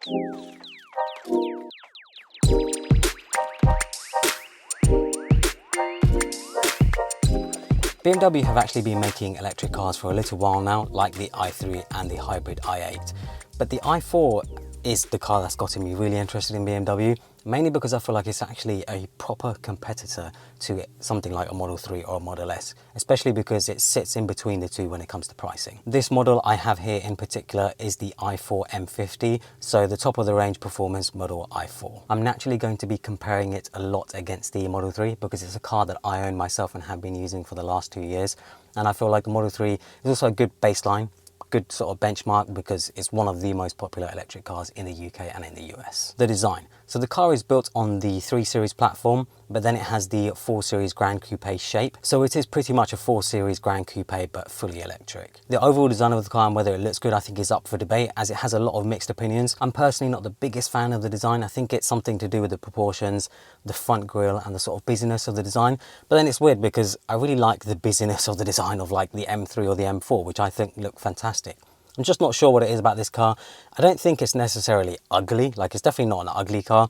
BMW have actually been making electric cars for a little while now, like the i3 and the hybrid i8. But the i4 is the car that's gotten me really interested in BMW, mainly because I feel like it's actually a proper competitor to something like a Model 3 or a Model S, especially because it sits in between the two when it comes to pricing. This model I have here in particular is the i4 M50, so the top of the range performance model i4. I'm naturally going to be comparing it a lot against the Model 3 because it's a car that I own myself and have been using for the last 2 years, and I feel like the Model 3 is also a good baseline, good sort of benchmark because it's one of the most popular electric cars in the UK and in the US. The design. So the car is built on the 3 Series platform, but then it has the 4 Series Grand Coupe shape. So it is pretty much a 4 Series Grand Coupe, but fully electric. The overall design of the car and whether it looks good, I think is up for debate as it has a lot of mixed opinions. I'm personally not the biggest fan of the design. I think it's something to do with the proportions, the front grille and the sort of busyness of the design. But then it's weird because I really like the busyness of the design of like the M3 or the M4, which I think look fantastic. I'm just not sure what it is about this car. I don't think it's necessarily ugly, like it's definitely not an ugly car,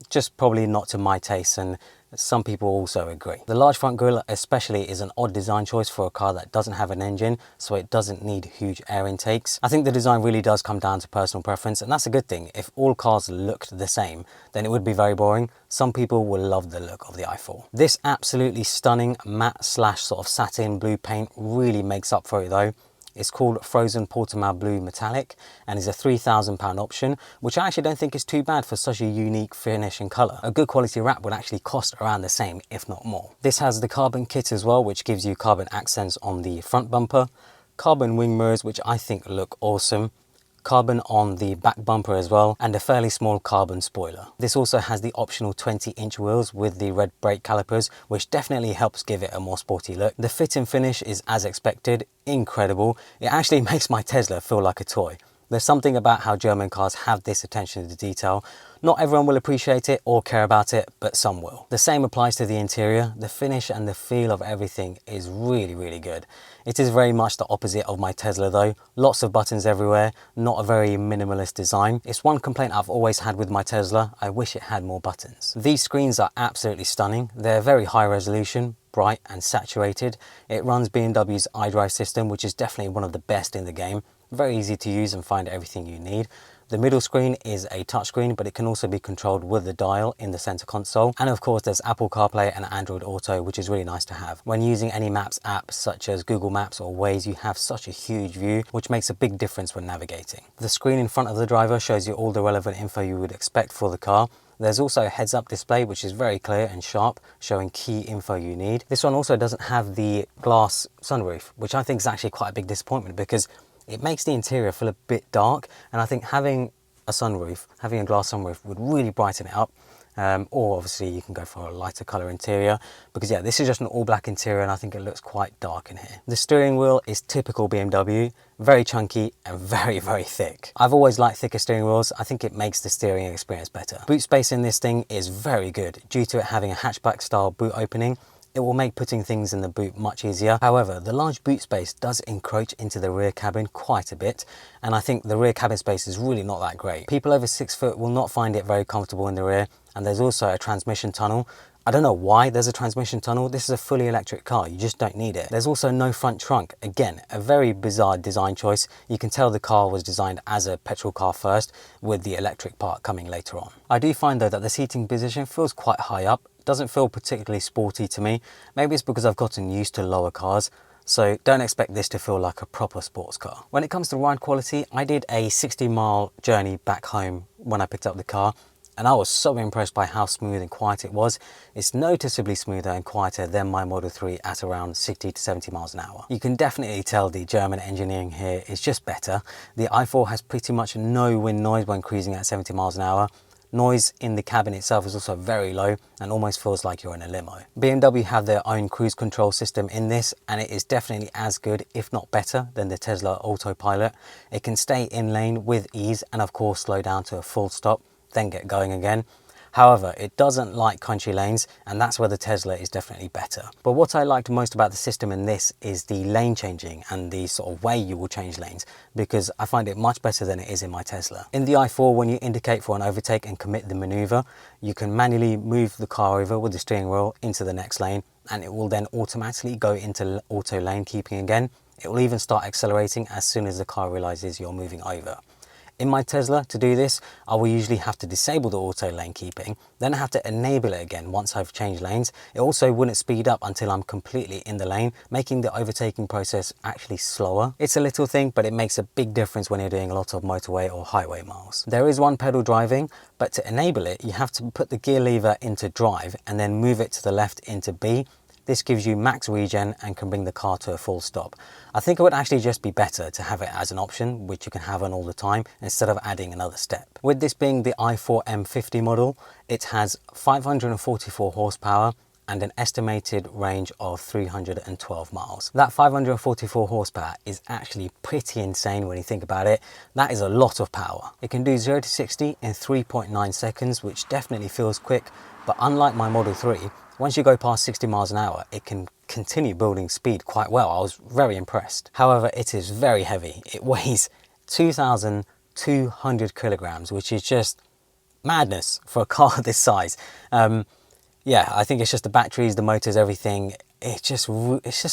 just probably not to my taste, and some people also agree. The large front grille especially is an odd design choice for a car that doesn't have an engine, so it doesn't need huge air intakes. I think the design really does come down to personal preference, and that's a good thing. If all cars looked the same, then it would be very boring. Some people will love the look of the i4. This absolutely stunning matte slash sort of satin blue paint really makes up for it though. It's called Frozen Portimao Blue Metallic and is a £3,000 option, which I actually don't think is too bad for such a unique finish and colour. A good quality wrap would actually cost around the same, if not more. This has the carbon kit as well, which gives you carbon accents on the front bumper, carbon wing mirrors, which I think look awesome, carbon on the back bumper as well, and a fairly small carbon spoiler. This also has the optional 20-inch wheels with the red brake calipers, which definitely helps give it a more sporty look. The fit and finish is as expected, incredible. It actually makes my Tesla feel like a toy. There's something about how German cars have this attention to detail. Not everyone will appreciate it or care about it, but some will. The same applies to the interior. The finish and the feel of everything is really, really good. It is very much the opposite of my Tesla though. Lots of buttons everywhere, not a very minimalist design. It's one complaint I've always had with my Tesla. I wish it had more buttons. These screens are absolutely stunning. They're very high resolution, bright and saturated. It runs BMW's iDrive system, which is definitely one of the best in the game. Very easy to use and find everything you need. The middle screen is a touchscreen, but it can also be controlled with the dial in the center console. And of course, there's Apple CarPlay and Android Auto, which is really nice to have. When using any Maps app, such as Google Maps or Waze, you have such a huge view, which makes a big difference when navigating. The screen in front of the driver shows you all the relevant info you would expect for the car. There's also a heads-up display, which is very clear and sharp, showing key info you need. This one also doesn't have the glass sunroof, which I think is actually quite a big disappointment because it makes the interior feel a bit dark, and I think having a sunroof, having a glass sunroof would really brighten it up. Or obviously you can go for a lighter colour interior, because yeah, this is just an all black interior and I think it looks quite dark in here. The steering wheel is typical BMW, very chunky and very, very thick. I've always liked thicker steering wheels. I think it makes the steering experience better. Boot space in this thing is very good due to it having a hatchback style boot opening. It will make putting things in the boot much easier. However, the large boot space does encroach into the rear cabin quite a bit, and I think the rear cabin space is really not that great. People over 6 foot will not find it very comfortable in the rear, and there's also a transmission tunnel. I don't know why there's a transmission tunnel. This is a fully electric car, you just don't need it. There's also no front trunk. Again, a very bizarre design choice. You can tell the car was designed as a petrol car first, with the electric part coming later on. I do find though that the seating position feels quite high up. Doesn't feel particularly sporty to me. Maybe it's because I've gotten used to lower cars, so don't expect this to feel like a proper sports car. When it comes to ride quality, I did a 60-mile journey back home when I picked up the car, and I was so impressed by how smooth and quiet it was. It's noticeably smoother and quieter than my Model 3 at around 60 to 70 miles an hour. You can definitely tell the German engineering here is just better. The i4 has pretty much no wind noise when cruising at 70 miles an hour. Noise in the cabin itself is also very low and almost feels like you're in a limo. BMW have their own cruise control system in this, and it is definitely as good, if not better, than the Tesla Autopilot. It can stay in lane with ease and of course slow down to a full stop, then get going again. However, it doesn't like country lanes, and that's where the Tesla is definitely better. But what I liked most about the system in this is the lane changing and the sort of way you will change lanes, because I find it much better than it is in my Tesla. In the i4, when you indicate for an overtake and commit the maneuver, you can manually move the car over with the steering wheel into the next lane, and it will then automatically go into auto lane keeping again. It will even start accelerating as soon as the car realizes you're moving over. In my Tesla, to do this, I will usually have to disable the auto lane keeping, then I have to enable it again once I've changed lanes. It also wouldn't speed up until I'm completely in the lane, making the overtaking process actually slower. It's a little thing, but it makes a big difference when you're doing a lot of motorway or highway miles. There is one pedal driving, but to enable it, you have to put the gear lever into drive and then move it to the left into B. This gives you max regen and can bring the car to a full stop. I think it would actually just be better to have it as an option, which you can have on all the time, instead of adding another step. With this being the i4 M50 model, it has 544 horsepower and an estimated range of 312 miles. That 544 horsepower is actually pretty insane when you think about it. That is a lot of power. It can do 0 to 60 in 3.9 seconds, which definitely feels quick, but unlike my Model 3, once you go past 60 miles an hour, it can continue building speed quite well. I was very impressed. However, it is very heavy. It weighs 2,200 kilograms, which is just madness for a car this size. Yeah, I think it's just the batteries, the motors, everything. It's just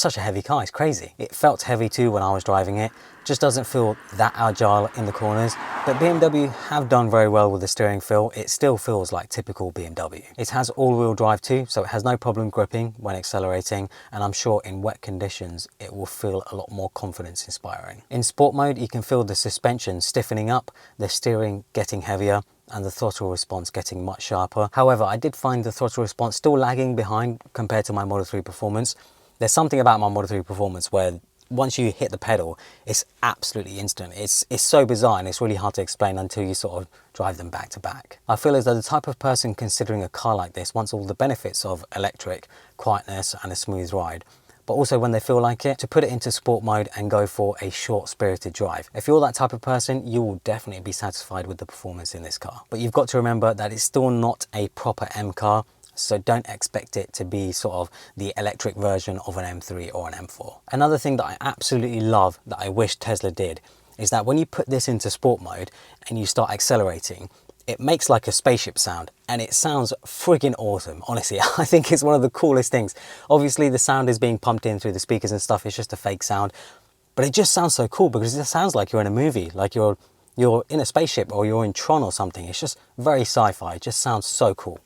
such a heavy car. It's crazy. It felt heavy too when I was driving it. Just doesn't feel that agile in the corners. But BMW have done very well with the steering feel. It still feels like typical BMW. It has all-wheel drive too, so it has no problem gripping when accelerating, and I'm sure in wet conditions it will feel a lot more confidence inspiring. In sport mode, you can feel the suspension stiffening up, the steering getting heavier, and the throttle response getting much sharper. However, I did find the throttle response still lagging behind compared to my Model 3 Performance. There's something about my Model 3 Performance where once you hit the pedal, it's absolutely instant. It's so bizarre, and it's really hard to explain until you sort of drive them back to back. I feel as though the type of person considering a car like this wants all the benefits of electric, quietness and a smooth ride, but also when they feel like it, to put it into sport mode and go for a short spirited drive. If you're that type of person, you will definitely be satisfied with the performance in this car. But you've got to remember that it's still not a proper M car, so don't expect it to be sort of the electric version of an M3 or an M4. Another thing that I absolutely love that I wish Tesla did is that when you put this into sport mode and you start accelerating, it makes like a spaceship sound, and it sounds friggin' awesome. Honestly, I think it's one of the coolest things. Obviously the sound is being pumped in through the speakers and stuff. It's just a fake sound, but it just sounds so cool because it just sounds like you're in a movie, like you're in a spaceship or you're in Tron or something. It's just very sci-fi. It just sounds so cool.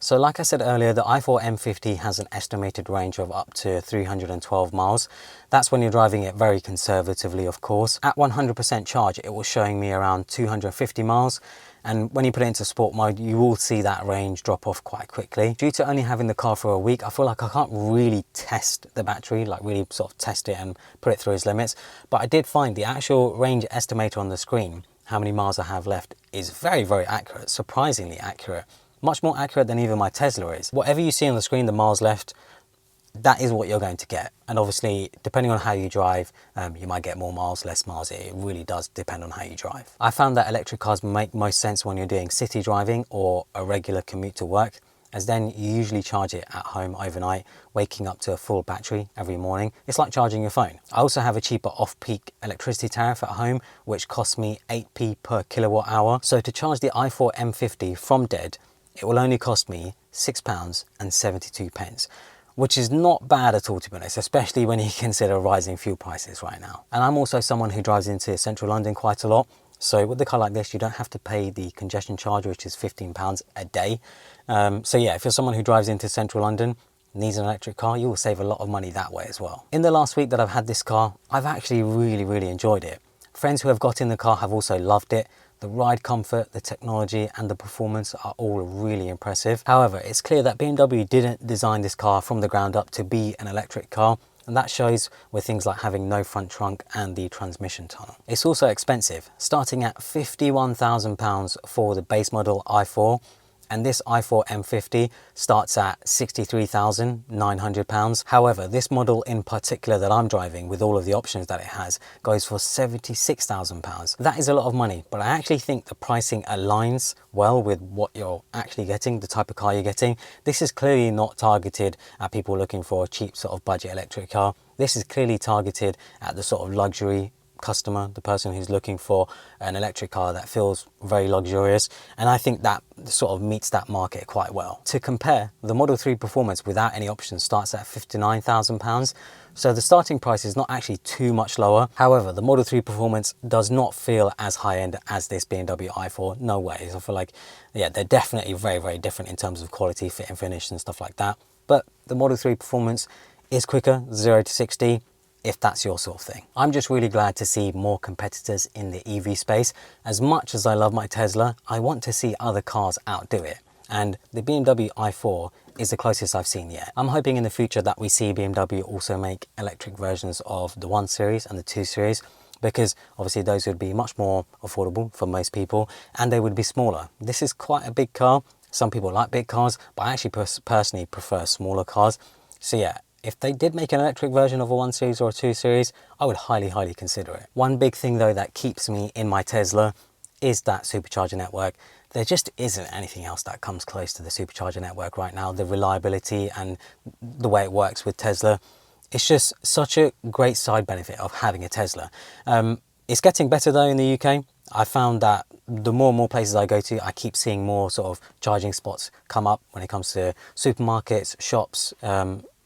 So like I said earlier, the i4 M50 has an estimated range of up to 312 miles. That's when you're driving it very conservatively, of course. At 100% charge, it was showing me around 250 miles. And when you put it into sport mode, you will see that range drop off quite quickly. Due to only having the car for a week, I feel like I can't really test the battery, like really sort of test it and put it through its limits. But I did find the actual range estimator on the screen, how many miles I have left, is very, very accurate, surprisingly accurate. Much more accurate than even my Tesla is. Whatever you see on the screen, the miles left, that is what you're going to get. And obviously, depending on how you drive, you might get more miles, less miles. It really does depend on how you drive. I found that electric cars make most sense when you're doing city driving or a regular commute to work, as then you usually charge it at home overnight, waking up to a full battery every morning. It's like charging your phone. I also have a cheaper off-peak electricity tariff at home, which costs me 8p per kilowatt hour. So to charge the i4 M50 from dead, it will only cost me £6.72, which is not bad at all, to be honest, especially when you consider rising fuel prices right now. And I'm also someone who drives into central London quite a lot. So with a car like this, you don't have to pay the congestion charge, which is £15 a day. So yeah, if you're someone who drives into central London, needs an electric car, you will save a lot of money that way as well. In the last week that I've had this car, I've actually really enjoyed it. Friends who have got in the car have also loved it. The ride comfort, the technology and the performance are all really impressive. However, it's clear that BMW didn't design this car from the ground up to be an electric car, and that shows with things like having no front trunk and the transmission tunnel. It's also expensive, starting at £51,000 for the base model i4, and this i4 M50 starts at £63,900. However, this model in particular that I'm driving, with all of the options that it has, goes for £76,000. That is a lot of money, but I actually think the pricing aligns well with what you're actually getting, the type of car you're getting. This is clearly not targeted at people looking for a cheap sort of budget electric car. This is clearly targeted at the sort of luxury customer, the person who's looking for an electric car that feels very luxurious, and I think that sort of meets that market quite well. To compare, the Model 3 Performance without any options starts at £59,000, so the starting price is not actually too much lower. However, the Model 3 Performance does not feel as high-end as this BMW i4, no way. I feel like, yeah, they're definitely very, very different in terms of quality, fit and finish and stuff like that, but the Model 3 Performance is quicker, 0 to 60, if that's your sort of thing. I'm just really glad to see more competitors in the EV space. As much as I love my Tesla, I want to see other cars outdo it. And the BMW i4 is the closest I've seen yet. I'm hoping in the future that we see BMW also make electric versions of the 1 Series and the 2 Series, because obviously those would be much more affordable for most people and they would be smaller. This is quite a big car. Some people like big cars, but I actually personally prefer smaller cars. So yeah, if they did make an electric version of a 1 Series or a 2 Series, I would highly, highly consider it. One big thing though that keeps me in my Tesla is that supercharger network. There just isn't anything else that comes close to the supercharger network right now. The reliability and the way it works with Tesla, it's just such a great side benefit of having a Tesla. It's getting better though in the UK. I found that the more and more places I go to, I keep seeing more sort of charging spots come up when it comes to supermarkets, shops,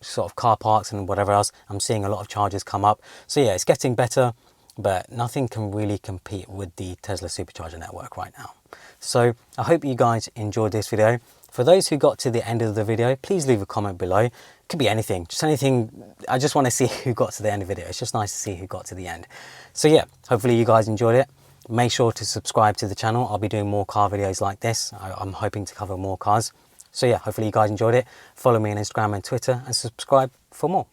sort of car parks and whatever else. I'm seeing a lot of chargers come up. So yeah, it's getting better, but nothing can really compete with the Tesla supercharger network right now. So I hope you guys enjoyed this video. For those who got to the end of the video, please leave a comment below. It could be anything, just anything. I just want to see who got to the end of the video. It's just nice to see who got to the end. So yeah, hopefully you guys enjoyed it. Make sure to subscribe to the channel. I'll be doing more car videos like this. I'm hoping to cover more cars. So yeah, hopefully you guys enjoyed it. Follow me on Instagram and Twitter and subscribe for more.